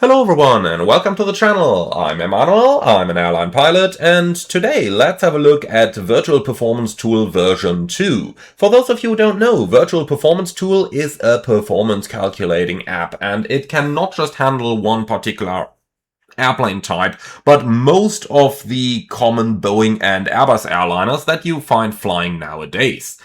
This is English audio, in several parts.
Hello everyone and welcome to the channel. I'm Emmanuel, I'm an airline pilot, and today let's have a look at Virtual Performance Tool version 2. For those of you who don't know, Virtual Performance Tool is a performance calculating app, and it can not just handle one particular airplane type, but most of the common Boeing and Airbus airliners that you find flying nowadays.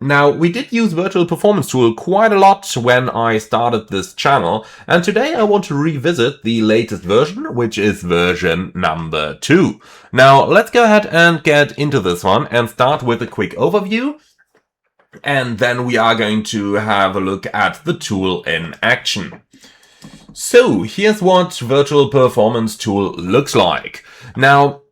Now, we did use Virtual Performance Tool quite a lot when I started this channel, and today I want to revisit the latest version, which is version number 2. Now, let's go ahead and get into this one and start with a quick overview, and then we are going to have a look at the tool in action. So, here's what Virtual Performance Tool looks like. Now,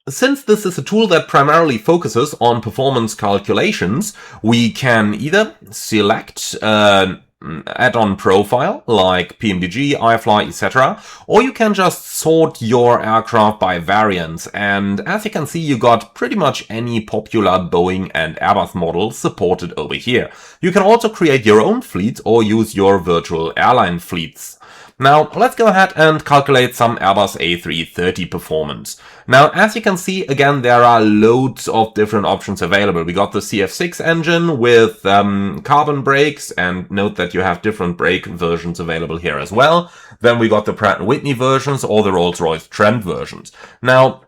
since this is a tool that primarily focuses on performance calculations, we can either select an add-on profile like PMDG, iFly, etc., or you can just sort your aircraft by variants, and as you can see, you got pretty much any popular Boeing and Airbus model supported over here. You can also create your own fleets or use your virtual airline fleets. Now, let's go ahead and calculate some Airbus A330 performance. Now, as you can see, again, there are loads of different options available. We got the CF6 engine with carbon brakes, and note that you have different brake versions available here as well. Then we got the Pratt & Whitney versions or the Rolls-Royce Trent versions. Now,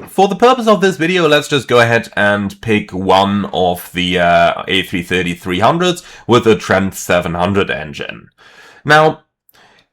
for the purpose of this video, let's just go ahead and pick one of the A330-300s with a Trent 700 engine. Now,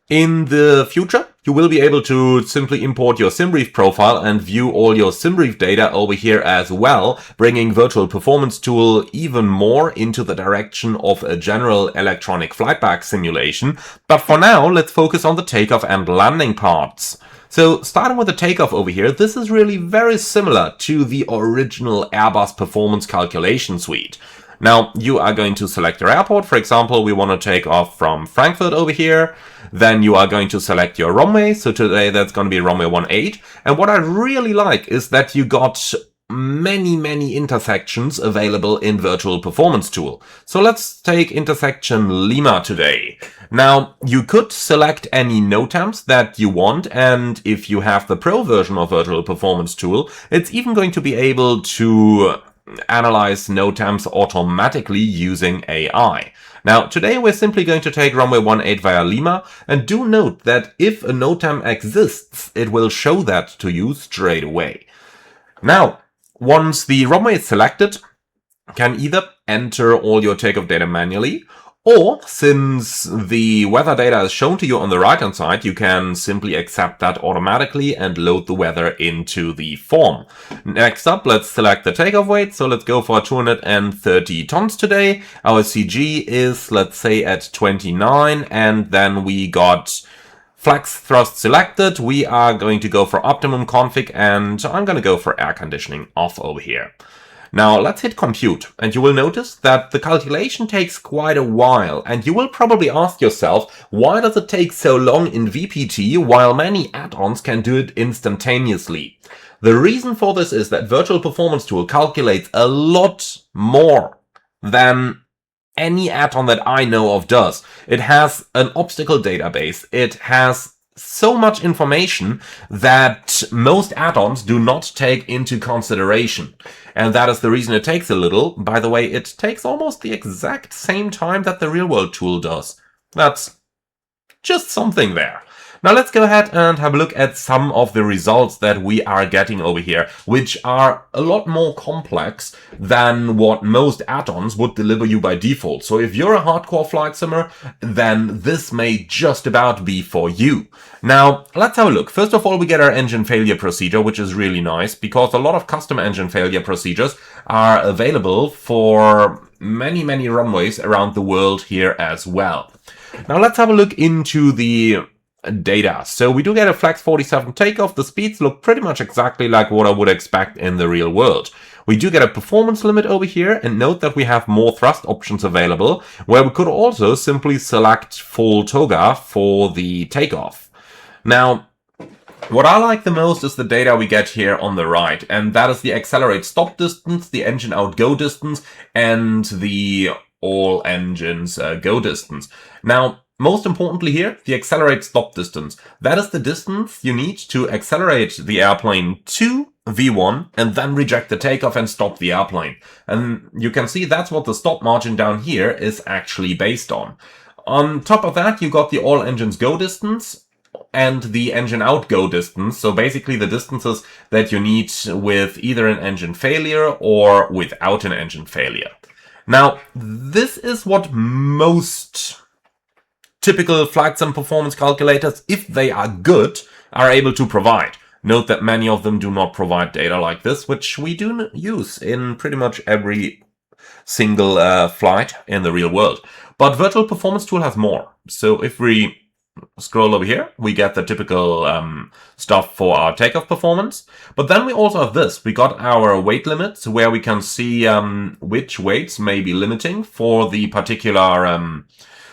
in the future, you will be able to simply import your SimBrief profile and view all your SimBrief data over here as well, bringing Virtual Performance Tool even more into the direction of a general electronic flightback simulation. But for now, let's focus on the takeoff and landing parts. So, starting with the takeoff over here, this is really very similar to the original Airbus performance calculation suite. Now, you are going to select your airport. For example, we want to take off from Frankfurt over here. Then you are going to select your runway. So today that's going to be runway 18. And what I really like is that you got many intersections available in Virtual Performance Tool. So let's take intersection Lima today. Now, you could select any NOTAMs that you want, and if you have the Pro version of Virtual Performance Tool, it's even going to be able to analyze NOTAMs automatically using AI. Now, today we're simply going to take runway 18 via Lima, and do note that if a NOTAM exists, it will show that to you straight away. Now, once the runway is selected, you can either enter all your takeoff data manually, or since the weather data is shown to you on the right hand side, you can simply accept that automatically and load the weather into the form. Next up, let's select the takeoff weight. So let's go for 230 tons today. Our CG is, let's say, at 29, and then we got flex thrust selected. We are going to go for optimum config, and I'm going to go for air conditioning off over here. Now let's hit compute, and you will notice that the calculation takes quite a while, and you will probably ask yourself, why does it take so long in VPT while many add-ons can do it instantaneously? The reason for this is that Virtual Performance Tool calculates a lot more than any add-on that I know of does. It has an obstacle database, it has so much information that most add-ons do not take into consideration. And that is the reason it takes a little. By the way, it takes almost the exact same time that the real-world tool does. That's just something there. Now let's go ahead and have a look at some of the results that we are getting over here, which are a lot more complex than what most add-ons would deliver you by default. So if you're a hardcore flight simmer, then this may just about be for you. Now, let's have a look. First of all, we get our engine failure procedure, which is really nice because a lot of custom engine failure procedures are available for many runways around the world here as well. Now let's have a look into the data. So we do get a Flex 47 takeoff. The speeds look pretty much exactly like what I would expect in the real world. We do get a performance limit over here, and note that we have more thrust options available, where we could also simply select full toga for the takeoff. Now, what I like the most is the data we get here on the right, and that is the accelerate stop distance, the engine out go distance, and the all engines go distance. Now, most importantly here, the accelerate stop distance. That is the distance you need to accelerate the airplane to V1 and then reject the takeoff and stop the airplane. And you can see that's what the stop margin down here is actually based on. On top of that, you got the all engines go distance and the engine out go distance. So basically the distances that you need with either an engine failure or without an engine failure. Now, this is what most typical flight sim performance calculators, if they are good, are able to provide. Note that many of them do not provide data like this, which we do use in pretty much every single flight in the real world. But Virtual Performance Tool has more. So if we scroll over here, we get the typical stuff for our takeoff performance. But then we also have this. We got our weight limits where we can see which weights may be limiting for the particular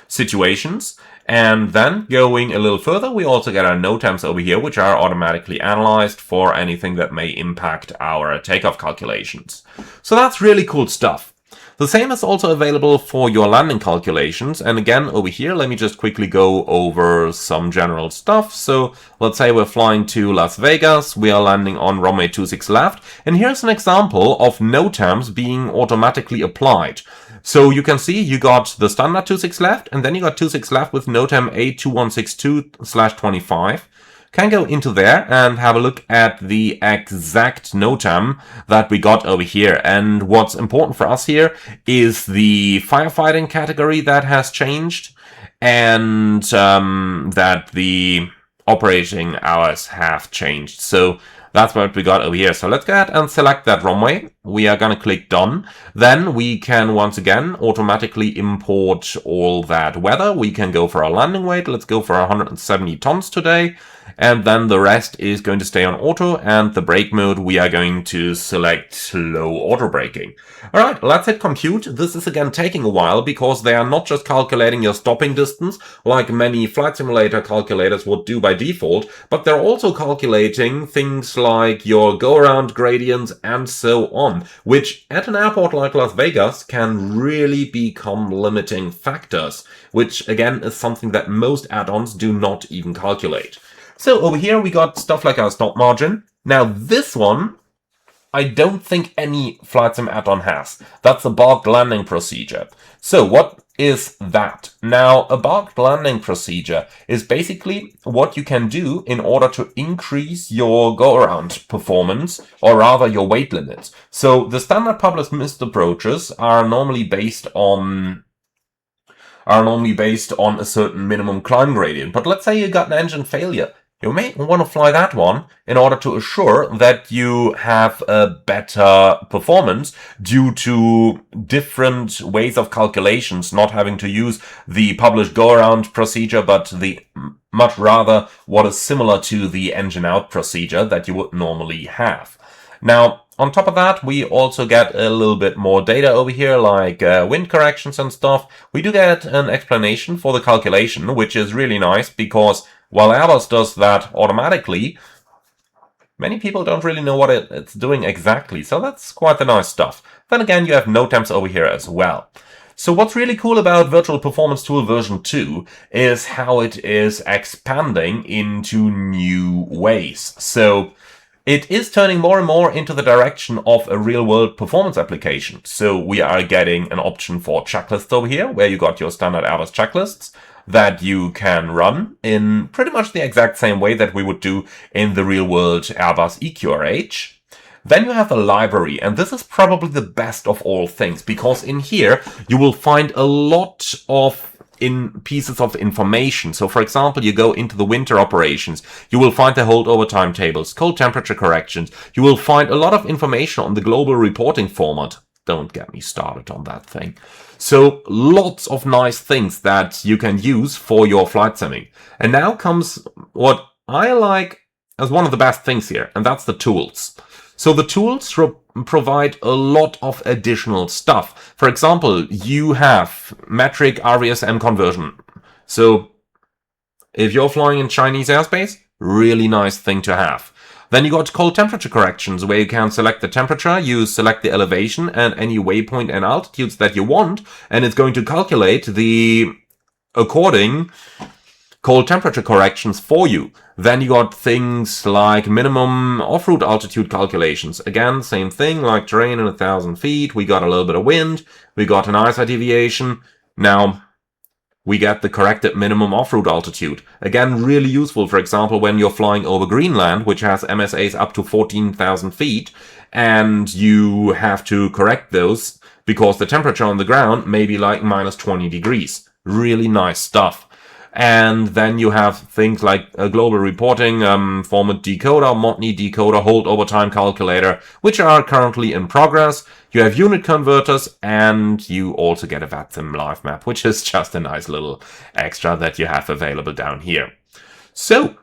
situations. And then going a little further, we also get our NOTAMs over here, which are automatically analyzed for anything that may impact our takeoff calculations. So that's really cool stuff. The same is also available for your landing calculations. And again, over here, let me just quickly go over some general stuff. So let's say we're flying to Las Vegas. We are landing on runway 26 left. And here's an example of NOTAMs being automatically applied. So you can see you got the standard 26 left, and then you got 26 left with NOTAM A2162/25. Can go into there and have a look at the exact NOTAM that we got over here. And what's important for us here is the firefighting category that has changed, and that the operating hours have changed. So that's what we got over here. So let's go ahead and select that runway. We are going to click done. Then we can once again automatically import all that weather. We can go for our landing weight. Let's go for 170 tons today. And then the rest is going to stay on auto, and the brake mode we are going to select low auto braking. All right, let's hit compute. This is again taking a while because they are not just calculating your stopping distance like many flight simulator calculators would do by default, but they're also calculating things like your go-around gradients and so on, which at an airport like Las Vegas can really become limiting factors, which again is something that most add-ons do not even calculate. So over here we got stuff like our stop margin. Now this one, I don't think any flight sim add-on has. That's a barked landing procedure. So what is that? Now a barked landing procedure is basically what you can do in order to increase your go-around performance, or rather your weight limits. So the standard published missed approaches are normally based on a certain minimum climb gradient. But let's say you got an engine failure. You may want to fly that one in order to assure that you have a better performance due to different ways of calculations, not having to use the published go-around procedure, but the much rather what is similar to the engine out procedure that you would normally have. Now, on top of that, we also get a little bit more data over here, like wind corrections and stuff. We do get an explanation for the calculation, which is really nice because while Airbus does that automatically, many people don't really know what it's doing exactly. So that's quite the nice stuff. Then again, you have NOTAMs over here as well. So what's really cool about Virtual Performance Tool version 2 is how it is expanding into new ways. So it is turning more and more into the direction of a real-world performance application. So we are getting an option for checklists over here, where you got your standard Airbus checklists that you can run in pretty much the exact same way that we would do in the real-world Airbus EQRH. Then you have a library, and this is probably the best of all things, because in here you will find a lot of pieces of information. So for example, you go into the winter operations, you will find the holdover timetables, cold temperature corrections, you will find a lot of information on the global reporting format. Don't get me started on that thing. So lots of nice things that you can use for your flight simming. And now comes what I like as one of the best things here, and that's the tools. So the tools provide a lot of additional stuff. For example, you have metric RVSM conversion. So if you're flying in Chinese airspace, really nice thing to have. Then you got cold temperature corrections, where you can select the temperature, you select the elevation and any waypoint and altitudes that you want, and it's going to calculate the according cold temperature corrections for you. Then you got things like minimum off-route altitude calculations. Again, same thing, like terrain in 1,000 feet. We got a little bit of wind. We got an ISO deviation. Now, we get the corrected minimum off-route altitude. Again, really useful, for example, when you're flying over Greenland, which has MSAs up to 14,000 feet, and you have to correct those because the temperature on the ground may be like minus 20 degrees. Really nice stuff. And then you have things like a global reporting, format decoder, Modney decoder, hold over time calculator, which are currently in progress. You have unit converters, and you also get a VATSIM live map, which is just a nice little extra that you have available down here. So,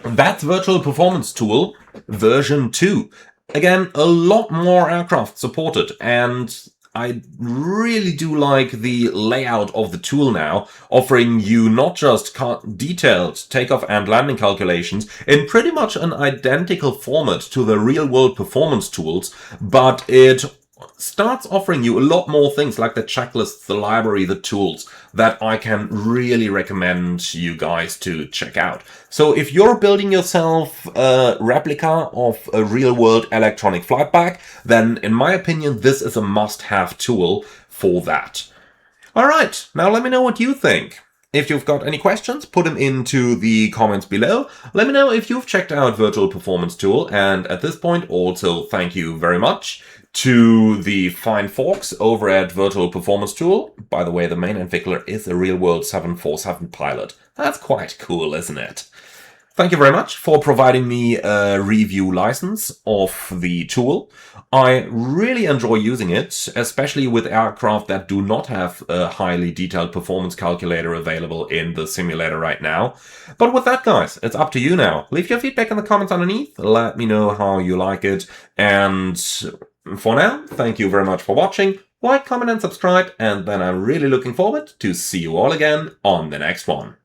that's Virtual Performance Tool version 2. Again, a lot more aircraft supported, and I really do like the layout of the tool now, offering you not just detailed takeoff and landing calculations in pretty much an identical format to the real-world performance tools, but it starts offering you a lot more things like the checklists, the library, the tools that I can really recommend you guys to check out. So if you're building yourself a replica of a real-world electronic flight bag, then in my opinion, this is a must-have tool for that. Alright, now let me know what you think. If you've got any questions, put them into the comments below. Let me know if you've checked out Virtual Performance Tool, and at this point also thank you very much to the fine folks over at Virtual Performance Tool. By the way, the main entwickler is a real-world 747 pilot. That's quite cool, isn't it? Thank you very much for providing me a review license of the tool. I really enjoy using it, especially with aircraft that do not have a highly detailed performance calculator available in the simulator right now. But with that, guys, it's up to you now. Leave your feedback in the comments underneath. Let me know how you like it. And for now, thank you very much for watching. Like, comment, and subscribe. And then I'm really looking forward to see you all again on the next one.